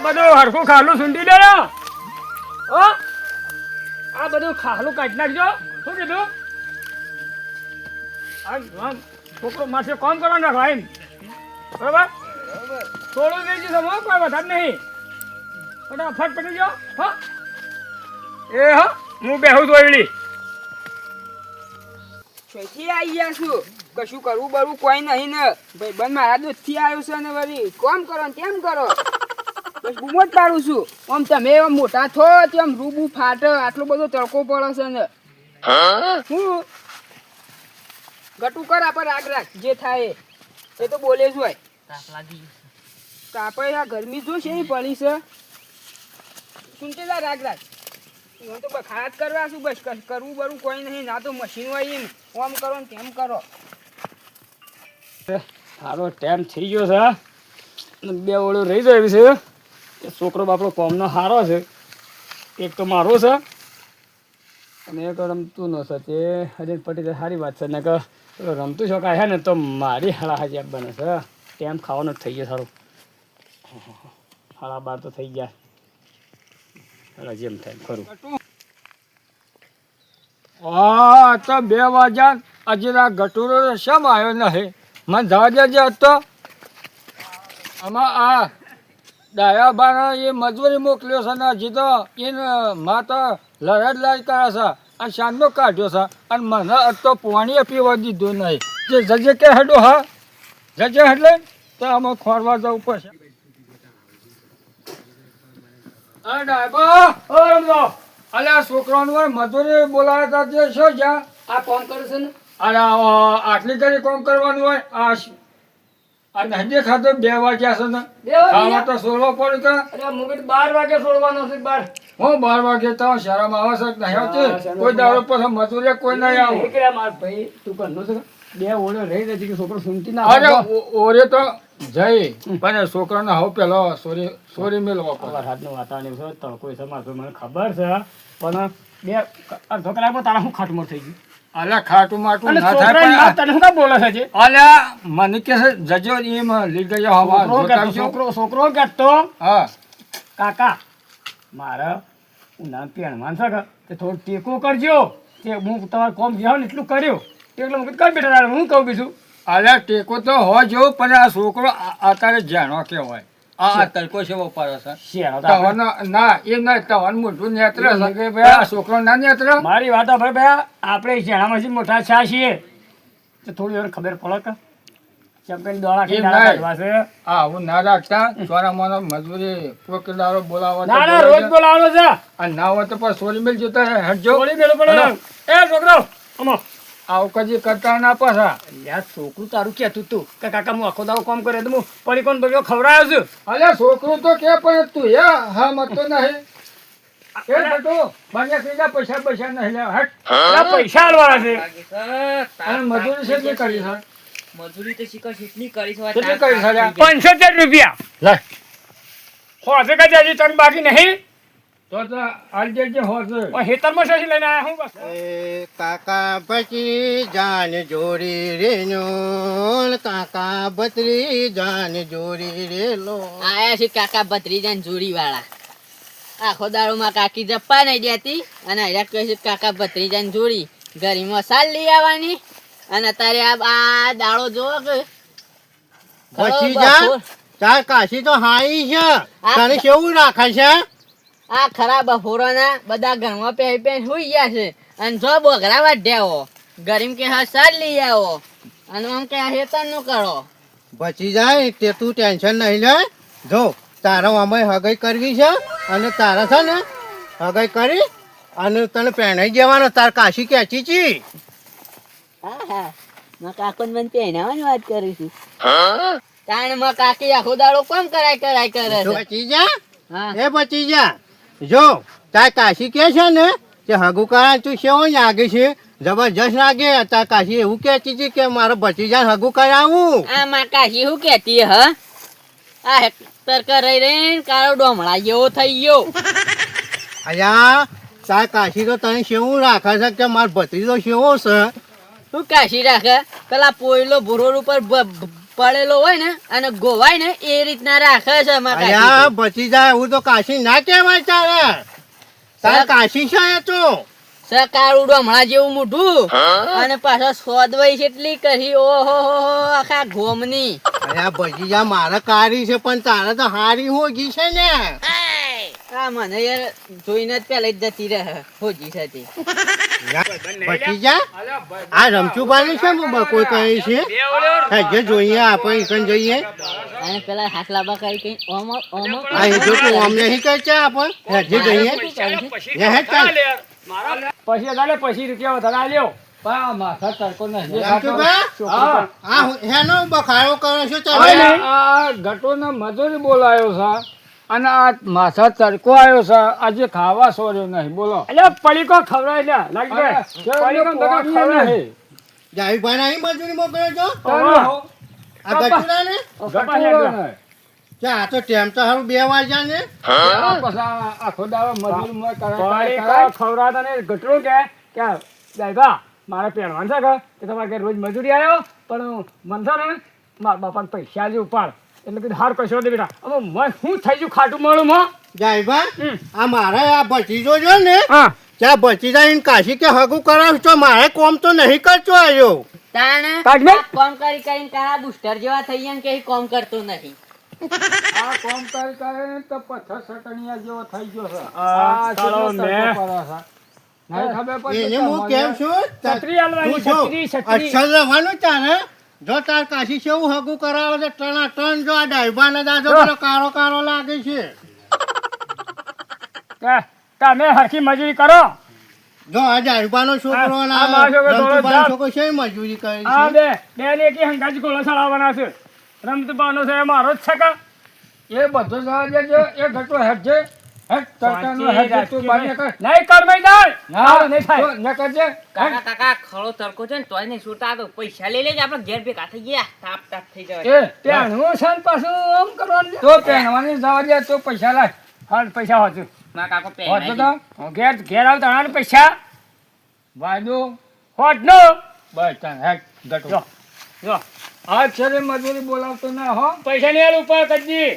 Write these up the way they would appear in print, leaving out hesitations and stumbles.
બધું હરખું ખાલું સૂંટી દે ને હો આ બધું ખાલું કાઢી નાખજો શું કીધું આમ છોકરો માસે કોમ કરવાનું રાખો એમ બરાબર થોડું થઈ ગયું સમો કોઈ વધારે નહીં ફટાફટ પડી જાઓ હા એ હા હું બેહું છું એવડી છેથી આવી ગયા છું કશું કરવું બરવું કોઈ નહીં ને ભાઈબંધ મારા દૂધથી આવ્યો છે ને વળી કોમ કરો ને તેમ કરો બસ બૂમો જ પાડું છું આમ તમે આમ મોટા થો તેમ રૂબુ ફાટે આટલો બધો તડકો પડે છે ને હું ગટુ કર આપણે રાગ રાખ જે થાય એ તો બોલે જ હોય કાપડ આ ગરમી જો છે એ પડી છે સુનતેલા રાગ રાખ હું તો બખાત કરવા છું બસ કરવું બરું કોઈ નહીં ના તો મશીન હોય એમ ઓમ કરો ને તેમ કરો સારો ટાઈમ થઈ ગયો છે બે ઓળો રહી જાય છે એ છોકરો બાપડો કોમનો સારો છે એક તો મારો છે અને એક રમતું ન છે તે હજી પટી જાય સારી વાત છે ને કે રમતું શકાય છે ને તો મારી હાડા હાજી બને છે ટાઈમ ખાવાનો જ થઈ ગયો સારું 12:30 તો થઈ ગયા જેમ થાય ખરું હા તો 2 વાગ્યા હજી આ ગટુરો શેમ આવ્યો નહીં મને જવા દેજે હતો આમાં આ ડાયાબાને એ મજૂરી મોકલ્યો છે ને હજી તો એને માતા લડત કરે છે અને શાનનો કાઢ્યો છે અને મને તો પાણી પીવા દીધું નહીં જે જજે કે હેડો હા જજે એટલે તો આમાં ખોરવા જવું પડશે અરે આ છોકરાનું મજૂરી બોલાવ્યા હતા તે શું જ્યાં આ કોમ કરે છે ને અરે આટલી ઘડી કોમ કરવાનું હોય આ નદી ખાતે 2 વાગ્યા છે ને ખાવા તો છોડવા પડે કે અરે મુકે 12 વાગે છોડવાનો છે 12 હું 12 વાગે તો શરમ આવે છે નહીં આવતી કોઈ દાડો પછી મજૂરી કોઈ નહીં આવે માર ભાઈ તું કરનો છે 2 ઓળે રહી રહી કે છોકરો સુનતી ના અરે ઓરે તો જઈ પણ છોકરાને હવે પેલો સોરી મેલવો પડે હાથનું વાતાવરણ છે તો કોઈ સમાજ મને ખબર છે પણ 2 છોકરામાં તારા શું ખાટમોટ થઈ ગયું અલ્યા ખાટું માટું ના થાય પણ તને શું કા બોલે છે અલ્યા મને કે છે જજો એમ લઈ ગયો હવા છોકરો કહેતો હા કાકા મારા ઉના પેણમાં છે કે થોડું ટેકો કરજો તે હું તમારે કોમ જાવ ને એટલું કર્યું એટલે હું કઈ બેઠા હું કહું બીજું અલ્યા ટેકો તો હોય જો પણ આ છોકરો અત્યારે જાણો કે હોય આ તડકો છે વપારો છે ના એ ના તવન મોટું નેત્ર છે ભાઈ આ છોકરો ના નેત્ર મારી વાત ભાઈ ભાઈ આપણે શેણામાંથી મોટા છા છીએ તો થોડી વાર ખબર પડે કે ચંપેન દોડા કે હું ના રાખતા ચોરા માનો મજૂરી પોકદારો બોલાવો ના રોજ બોલાવવાનો છે અને ના હોય તો પણ સોરી મેલ જતા હટજો સોરી મેલ પડે એ છોકરો અમો આવું કજી કરતા ના પાછા યાર છોકરું તારું કેતું તું કે કાકા હું આખો દાવો કામ કરે તો હું પડી કોણ બગ્યો ખવડાવ્યો છું અલ્યા છોકરું તો કે પણ તું હા મત તો નહીં એ બેટો મને કીધા પૈસા નહીં લે હટ પૈસા આલવાના છે અને મજૂરી છે કે કરી છે મજૂરી તો શીખર કેટલી કરી છે કેટલી કરી છે 75 રૂપિયા લે હોજે કે જાજી તન બાકી નહીં તો આલ જે હોજે ઓ હેતરમાં સસી લઈને આયા હું બસ એ કાકા બચી જાન જોડી રેનો કાકા બત્રી જાન જોડી રેલો આયા છે કાકા ભત્રીજાન જોડી વાળા આખો દાડોમાં કાકી જપ્પા નહીં દેતી અને અહીંયા કહે છે કાકા ભત્રીજાન જોડી ગરીમાં સાલ લઈ આવવાની અને તારે આ દાડો જો કે બચી જા તાર કાશી તો હાઈ છે તને કેવું રાખે છે આ ખરાબ બફોરાના બધા ઘરમાં પહેરી હુઈ ગયા છે અને જો બોગરા વાઢ્યાઓ ગરીમ કે હા સાલ લઈ આવો અને આમ કે આ હેતન નું કરો બચી જાય તે તું ટેન્શન નહીં લે જો તારો અમે હગાઈ કરવી છે અને તારા છે ને હગાઈ કરી અને તને પહેણાઈ જવાનો તાર કાશી ખેંચી છી હા હા માં કાકો મને પહેરાવાની વાત કરી છું તાણ માં કાકી આખો દાડો કોમ કરાય કરે છે બચી જા હા એ બચી જા જો તાર કાશી કે છે ને કે હગુ કરા તું કેવો લાગે છે જબરજસ્ત લાગે તાર કાશી એવું કહેતી હતી કે મારો ભતીજા હગુ કરાવું આ માં કાશી શું કહેતી હ આ તરકા રહી રહીને કાળો ડોમળા જેવો થઈ ગયો અલ્યા તાર કાશી તો તને કેવું રાખે છે કે મારો ભત્રીજો કેવો છે શું કાશી રાખે પેલા પોયલો ભૂરોડ ઉપર પડેલો હોય ને અને ગોવાય ને એ રીતના રાખે છે અમારા કાકી અલ્યા તો. બચી જાય એવું તો કાશી ના કહેવાય તારે તારે કાશી છે એ તો સકાળું હમણાં જેવું મોઢું અને પાછો સોદવાઈ કેટલી કરી ઓહો આખા ગોમની. અલ્યા બચી જા મારે કારી છે પણ તારે તો હારી હોગી છે ને આ મને યાર જોઈને જ પેલા જ જતી રહે હોજી સાથે. બચી જા આ રમચુબાની છે હું કોઈ કહે છે હજે જોઈએ આપણે ઈકન જઈએ અને પેલા હાથ લાંબા કરી કઈ ઓમ ઓમ આ એ જો તું આમ નહીં કહે છે આપણે હજે જઈએ એ હે ચાલ પછી દાડે પછી રૂપિયા વધારે આલ્યો પણ આ માથા તડકો નહીં રમચુબા હા. આ હેનો બખાડો કરો છો હવે તમે આ ગટોને મજૂરી બોલાયો છે અને આ માથા તડકો આવ્યો છે આજે ખાવા સોર્યો નહીં બોલો એટલે પડીકો ખવડાય લે જાવીભાઈ ના અહીં મજૂરી મોકલ્યો છો આ ગટુડા ગટુડા ને આ તો ટેમ તો હારું 2 વાગ્યા ને આખો દાડો મજૂરી ખવડાતા ને ગટરો કે દાદા મારે પહેરવાનું છે કે તમારે કે રોજ મજૂરી આવ્યો પણ મન છે ને મારા બાપાને પૈસા જ ઉપાડ એટલે કીધું હાર કશો દે બેટા હવે મને શું થઈ ગયું ખાટું મળું માં જાવીભાઈ આ મારે આ ભતીજો જો ને હા ત્યાં ભતીજા એને કાશી કે હગું કરાવ તો મારે કોમ તો નહીં કરતો આવ્યો તાણે કાઢ લે. કોમ કરી કરીને કાળા બુસ્ટર જેવા થઈ ગયા ને કે કોમ કરતો નથી. આ કોમ કરે તો પથ્થર સટણિયા જેવો થઈ ગયો છે આ ચાલો કેટલો ને. તડકો પડે છે. નહીં ખબર પડતી એને કે હું કેમ છું છત્રી આલવાની, તું જો, છત્રી, છત્રી. અક્ષર રહેવાનું તારે જો તાર કાશી કેવું હગું કરાવે તો ટણા ટન જો આ ડાયભાને દાદો પેલો કાળો કાળો લાગે છે કે તમે હરખી મજૂરી કરો જો આ ડાયભાનો છોકરો આ ના મારો છોકરો રમતુભાઈનો દોડો છોકરો છે મજૂરી કરે આ છે બે ને એકી હંગાજી ગોળા ચડાવવાના છે રમતુબાનો છે એ મારો જ છે કા એ બધો જવા દેજો એ ઘટો હેઠ છે હેઠ તડકાનો હેઠ તું બાર ને કર નહીં કર મેં દાળ ના નહીં થાય ન કરજે કાકા ખળો તડકો છે ને તોય નહીં સુતા તો પૈસા લઈ લેજે આપણે ઘેર ભેગા થઈ ગયા તાપ તાપ થઈ જાય. એ પહેણવું છે ને પાછું આમ કરવાનું તો પહેણવાની જવા દે તો પૈસા લાય હાલ પૈસા હોતું મારા કાકો હોત પહેરાઈ તો ઘેર ઘેર આવતા આના પૈસા વાયદો હોત નો બસ તાન હેઠ ઘટો જો આ છે રે મજૂરી બોલાવતો ના હો પૈસા નહીં આલ ઉપર કરજી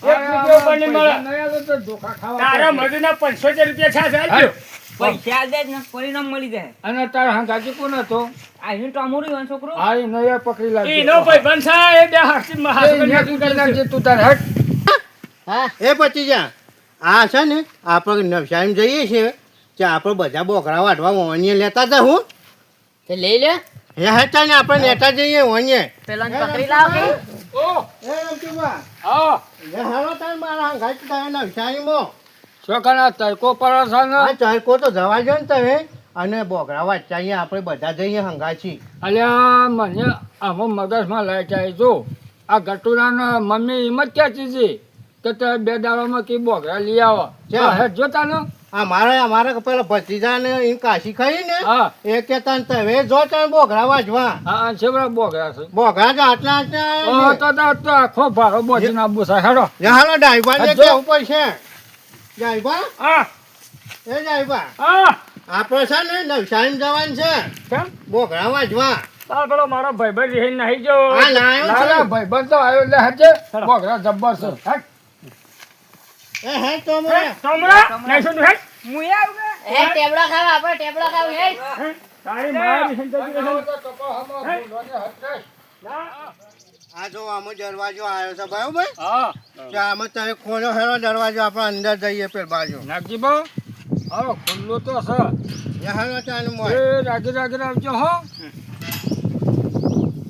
એક રૂપિયા ઉપર નહીં મળે નહીં આલો તો ધોખા ખાવા તારા મજૂરના 500 રૂપિયા છે આલજો પૈસા દે ને પરિણામ મળી જાય. અને તાર હંગાજી કોણ હતો આયુ તો અમુરી છોકરો આ ઈ નયા પકડી લાગજો ઈ નો ભાઈ બનસા એ બે હાથી મહાસભા કરી નાખજે તું તાર હટ હા એ પછી જા આ છે ને આપણે નવસારી જઈએ છીએ ત્યાં આપણે બધા બોકડા વાટવા ઓણીએ લેતા હતા હું તે લઈ લે હે હતા ને આપણે લેતા જઈએ ઓણીએ પેલા પકડી લાવ કે ઓ એ રમતુભા હા એ હાલો તાર મારા હંગાઈ તારે નવસારીમાં છોકરા તડકો પડે છે ને આ ચરકો તો જવા જો ને તમે અને બોકડા વાટતા અહીંયા આપણે બધા જઈએ હંગાચી અલ્યા મને આમાં મગજમાં લઈ જાય જો આ ગટુરાના મમ્મી હિંમત ક્યાંથી છે કે તે 2 દાડામાં કે બોગરા લઈ આવો હેઠ જોતા ને અમારા પેલા ભતીજાને ઈ કાશી ખાઈ ને હા એ કેતા ને તમે જો તમે બોકડા વાજવા હા છે બરા બોગરા છે બોકડા તો આટલા ઓ આટલા તો આખો ભારો બોજીને આબુ છે હેડો હાલો ડાઈબા ને આ જો. કેવું પડશે ડાઈબા હા એ ડાઈબા હા આપણે છે ને નવસારી જવાનું છે કેમ બોકડા વાજવા તાર પેલો મારો ભાઈબંધ રહી નહીં જો હા, ના આવ્યો છે. ના, ભાઈબંધ તો આવ્યો એટલે હેઠ છે બોગરા જબ્બર છે હેઠ એ હે તો મને તમરા નહીં શું હેઠ મુએ આવું કે? હે ટેબડો ખાવ આપણે ટેબડો ખાવ હે તારી મારી સંતતિ આ જો આમાં દરવાજો આવ્યો છે બરાબર હા આમાં તમે ખોલો હેરો દરવાજો આપણે અંદર જઈએ પેલ બાજુ નાગજી બા હવે ખુલ્લો તો છે એ હેરો ચાલુ મોય એ રાગે રાગે આવજો હો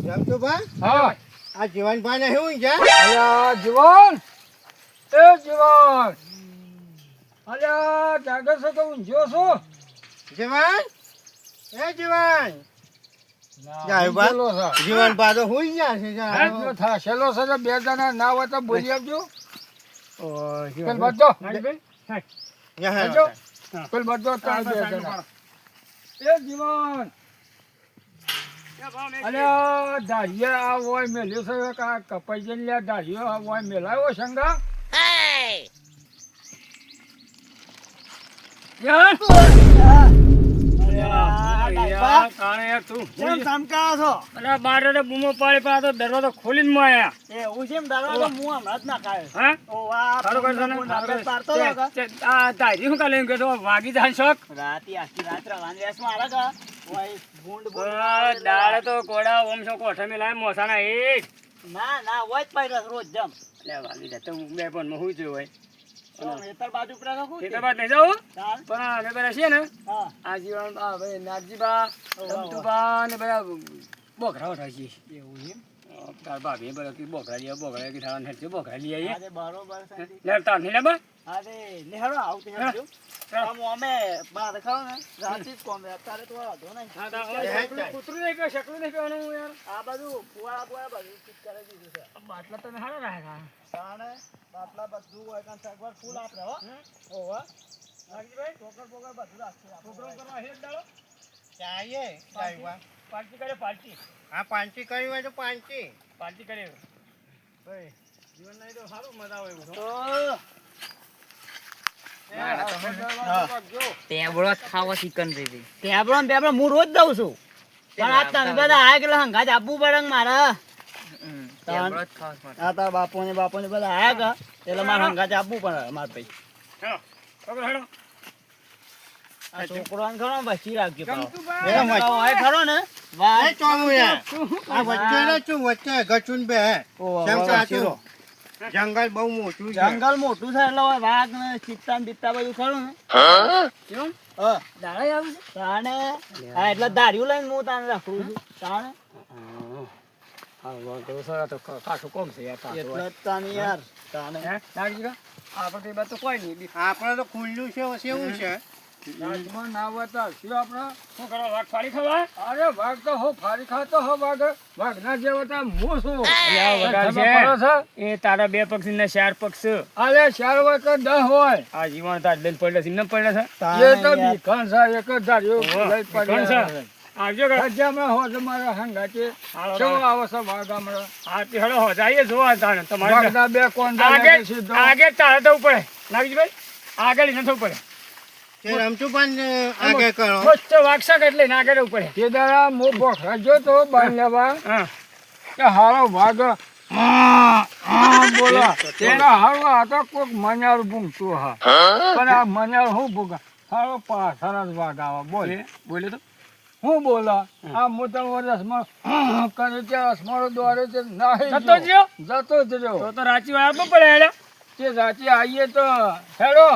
જમતું ભા હા આ જીવનભાઈ ને શું છે અલ્યા જીવન એ જીવન અલ્યા જાગે છે તો ઊંઝ્યો છો જીવન એ જીવન જાય બા. ઊંઝેલો છે. જીવન બાદ હુઈ ગયા છે હે, જો થાશેલો છે તો 2 જણા ના હોય તો બોલી આપજો પેલ બધો પેલ બધો ત્રણ 2 જણા એ જીવન અલ્યા દાઢીએ આ હોય મેલ્યું છે કા કપાઈ જઈને લ્યા દાઢીઓ આ હોય મેલાયો સંગા યાર કાણે યાર તું કેમ ધમકાવો છો? અરે બાર રે બૂમો પાડી પણ આ તો દરવાજો ખોલીને માં આયા એવું છે એમ દરવાજો હું હમણાં જ નાખાયો. હા ઓ વાહ, સારું કરશો ને નજર પાડતો હતો કે? આ તારી શું કાલે એમ કહેતો વાગી જાય શોખ રાતે આખી રાત રવાની રેસ મારે કે? ઓય, ભૂંડ ભૂંડ દાડે તો કોડા ઓમ છો કોઠે મિલાય મોસાના એક ના ના હોય જ પાડ્યો રોજ જમ. લે વાગી જાય તો બે પણ માં હુઈ જોય તો હેતર બાજુ પર રાખું એ તો વાત નહીં જાઉં ચાલ. પણ અમે બધા છીએ ને હા. આ જીવન આ ભાઈ નાગજીબા રમતુબા ને બધા બોકરા ઉઠાય છે એવું એમ? તાર ભાભી બધા કે બોકરા કે થાળા હેઠ બોકરા લઈ આવીએ આજે બરોબર છે. લે તાર નહીં લે બા અરે નેહરો આવતી હેડજો. આમ અમે બહાર ખાવ ને રાતે જ કોમ અત્યારે તો વાંધો નહીં. હા તા કૂતરું નહીં કે શકલું નહીં કહેવાનું યાર આ બધું ફુવાળા બધું ફિટ કરી દીધું છે. બાટલા તને હારા રાખા તાણે બાટલા બધું હોય કારણ સગવડ ફૂલ આપડે હો. ઓહો. નાગજીભાઈ પોકર પોકર બધું રાખશે આપણે. છોકરો કરવા હેઠ દાડો ચાઈએ લાવ્યા. પાર્ટી કરે પાર્ટી હા પાંચી કરી હોય તો પાંચી. પાર્ટી કરે ભાઈ જીવન નહીં તો સારું મજા આવે એવું તો ટેબડો ખાવા ચિકન રહી ટેબડો ને બેબડો હું રોજ દઉં છું. પણ આ તમે બધા આયા એટલે હંગાજ આપવું પડે ને મારે. ટેબડો જ ખાવા આ તારા બાપો ને બધા આયા કા એટલે મારે હંગાજ આપવું પડે માર ભાઈ. હેડો છોકરો હેડો આ છોકરાને ખરો ને પછી રાખજો પાછો. ગમતું એ મસ્ત. હોય ખરો ને વાહ. એ ચોમું યાર. આ વચ્ચે ને શું વચ્ચે ગચુન બે હે. ઓહો, કેમ કે આ શીરો. શું? જંગલ બહુ મોટું છે. જંગલ મોટું છે એટલે હોય વાઘ ને ચિત્તા ને બિત્તા બધું ખરું ને. કેમ હા. દાડા આવે છે તાણે હા એટલે ધાર્યું લઈને હું તાને રાખું છું. તાણે હા તો સર તો ખાસું કોમ છે યાર એટલે જ તાને યાર તાણે. હે નાગજીબા આપણે તો એ બાદ તો કોઈ નહીં આપણે તો ખુલ્લું છે કેવું છે? રાજમાં ના હોય તો શું આપણે શું કરો વાઘ ફાડી ખાવા અરે વાઘ તો હો ફાડી ખાતો હો વાઘ ના જેવો તો હું છું એ તારા બે પક્ષ ને 4 પક્ષ અરે 4 હોય કે 10 હોય આ જીવન તાર લઈને પડે છે ન પડે છે એ તો બીખણ છે એક જ ધાર્યો લઈ પડે છે આવજો કે હજામાં હો તમારા હંગાતે કેવો આવે છે વાઘ હમણાં હા તે હળો હો જઈએ જોવા તાને તમારે બે કોણ આગે તારે તો પડે નાગજીભાઈ આગળ ન પડે તે રમતુભાઈ ને આગળ કરો. તો વાગશક એટલે ના કરે ઉપર તે દાડા મો બોખરા જો તો બાન લેવા કે હારો વાગ બોલા તેના હારો આ તો કોક મન્યાર ભૂંગતું હા પણ આ મન્યાર હું ભૂગા હારો પાછળ જ વાગ આવે બોલે તો હું બોલા આ મોટા વર્ષમાં કરે ત્યાં અસમારો દોરે છે નાહી જતો જ રહ્યો તો રાચી આપવું પડે તે રાચી આવીએ તો હેડો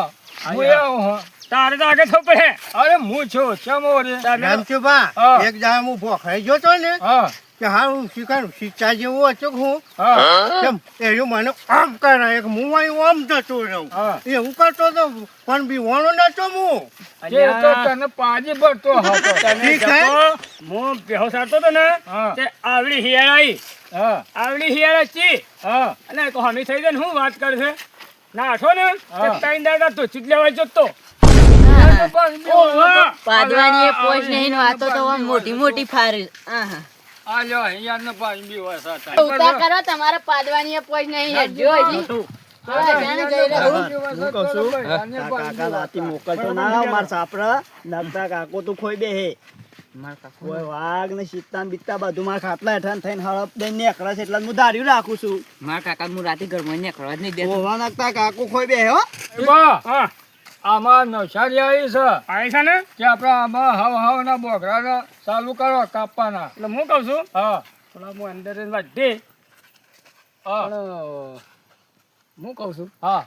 હું આવું તારે તો આગળ થવું પડે અરે હું છું ચમો રે રમતુભા, હા. એક દાડો હું ભોખરાઈ ગયો તો ને હા કે હારું શીખાડું શિક્ષા જેવું હતું કે હું હા કેમ એનું મને આમ કરાય કે હું અહીં આમ જતો રહું હા એવું કરતો તો પણ બીવાનો નતો હું. તે તો તને પાજી ભરતો હતો ઠીક હે? હું બેહો સારતો તો ને તે આવડી હિયાળી હા આવડી હિયાળા ચી હા અને તો હમી થઈ જાય ને હું વાત કરશે ના આઠો ને તે ત્રણ દાડા તો ચીડલેવા જતો પાદવાની એ પોચ નહીં નો આતો તો આમ મોટી મોટી ફારી આહા આ લ્યો અહીંયા ને પાણી બી હોય સાતા ઉતા કરો તમારે પાદવાની એ પોચ નહીં હેડજો હજી કાકા રાતી મોકલતો ના માર સાપરા નગતા કાકો તો ખોઈ બે હે કોઈ વાઘ ને સીતા ને બીતા બધું મારા ખાટલા હેઠળ થઈને હળપ દઈને નીકળે છે એટલે હું ધાર્યું રાખું છું. મારા કાકા હું રાતે ઘરમાં નીકળવા જ નહીં દેતો ઓવા નાખતા કાકો ખોઈ બે હે હો. હા આમાં નવસારી આવી છે ને કે આપણે આમાં હાવ ના બોકરા ચાલુ કરો કાપવાના એટલે હું કહું છું હા પેલા હું અંદર વાઢે હું કહું છું હા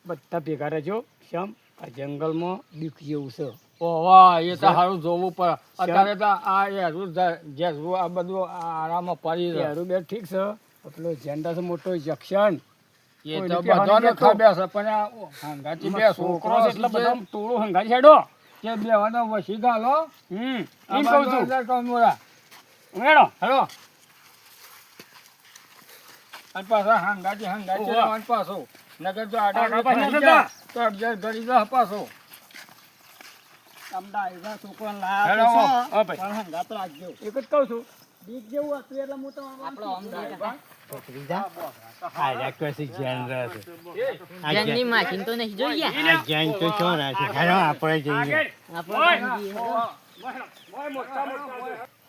બધા ભેગા રહેજો શ્યામ આ જંગલમાં બીક જેવું છે ઓવા એ તો સારું જોવું પડે અત્યારે તો આ હેરું જેરું આ બધું આરામમાં પડી છે હેરું બે ઠીક છે પેલો ઝેન્ડા છે મોટો જંક્શન એ તો બધાને ખબર છે પણ આ હંગાતી બે છોકરો છે એટલે બધા ટોળું હંગાતી છેડો કે બેવાનો વસી ગાલો એમ કહું છું હેડો હેડો અને પાછા હંગાતી રહેવાનું પાછો નગર તો આડા તો અગિયાર ઘડી દે પાછો અમદાવાદના છોકરાને હેડો, લાયા તો હા છો, ભાઈ. પણ હંગાત રાખજો. એક જ કહું છું બીક જેવું હતું એટલે હું તો આપણો અમદાવાદ ભત્રીજા આ રાખવાથી જ્ઞાન રહે જાનની માછીને તો નહીં જોઈએ આ જ્ઞાન તો શું રહે છે હેરો આપણે જઈએ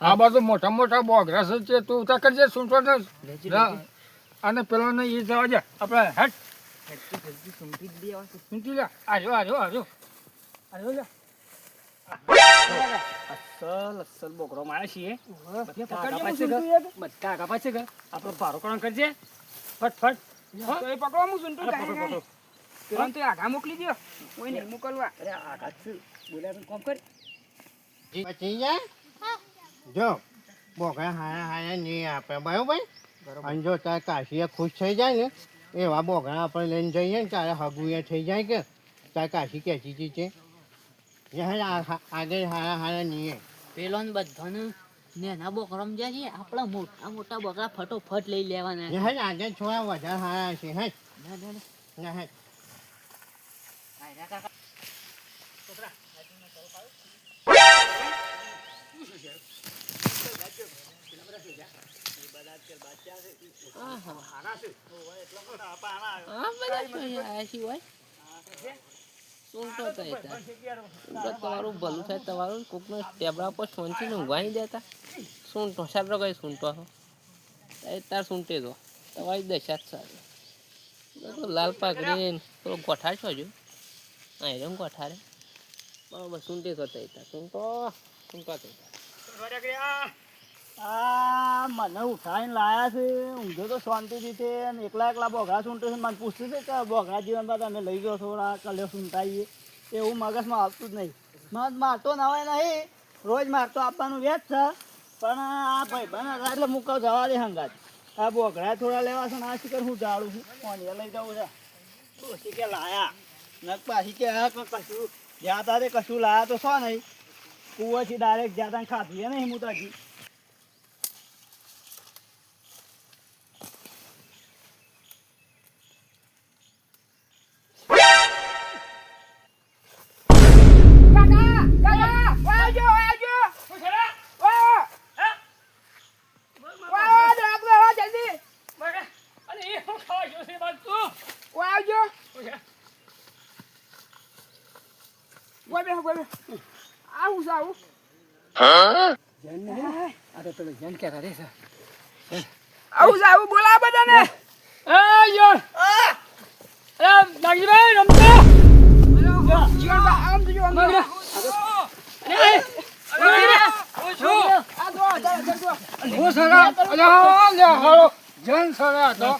આ બાજુ મોટા મોટા બોગરા છે તું ઉતા કરજે સૂંટો અને પેલો ને એ જવા દે આપણે હેટ સૂંટી લે આજો લે અસલ બોકરો મારે છીએ બધા કાપા છે આપણે ભારો કોણ કરજે ફટ તો એ પકડવા હું સુનતું જાય પેલા તો આઘા મોકલી દો કોઈ નહીં મોકલવા અરે આઘાત બોલ્યા તો કોમ કરી પછી જાય જો બોગા હાયા નહીં આપે બરાબર અને જો તારે કાશીએ ખુશ થઈ જાય ને એવા બોગા આપણે લઈને જઈએ ને તારે હગુએ થઈ જાય કે તારે કાશી ખેંચી છે આગળ હારા નહીં પેલો ને બધાને નેના બોકરામ જાય છે આપણા મોટા મોટા બોકરા ફટોફટ લઈ લેવાના આગળ થોડા વધારે હારા છે હે તમારું ભલું થાય તમારું કોકનો ટેબડા પર સોંચીને ઊંઘવાની દેતા સૂંટો સારો કઈ સૂંટો તાર સૂંટે તો તમારી દશા જ સારી લાલ પાકડી થોડો ગોઠાર છો હજુ અહીં ગોઠારે બરાબર સૂંટે તો થતા સૂંટો આ મને ઉઠાઈને લાયા છે ઊંઘો તો શાંતિથી છે અને એકલા બોઘા સૂંટે છે મને પૂછતું છે કે બોઘા જીવનમાં તમે લઈ ગયો થોડા કલ્યો સૂંટાઈએ એવું મગજમાં આવતું જ નહીં મારતો નવાય નહીં રોજ મારતો આપવાનું વ્યાજ છે પણ આ ભાઈ બને એટલે મૂકવ જવા દે હંગાત આ બોઘડા થોડા લેવા છે ને આ શીખર હું જાડું છું કોને લઈ જવું છે ડોસી કે લાયા નક પાછી કે કશું જ્યાં તારે કશું લાયા તો શો નહીં કુવાથી ડાયરેક્ટ જ્યાં ત્યાં ખાધી નહીં હું તો હજી આવું બોલા બધાને જન સરા તો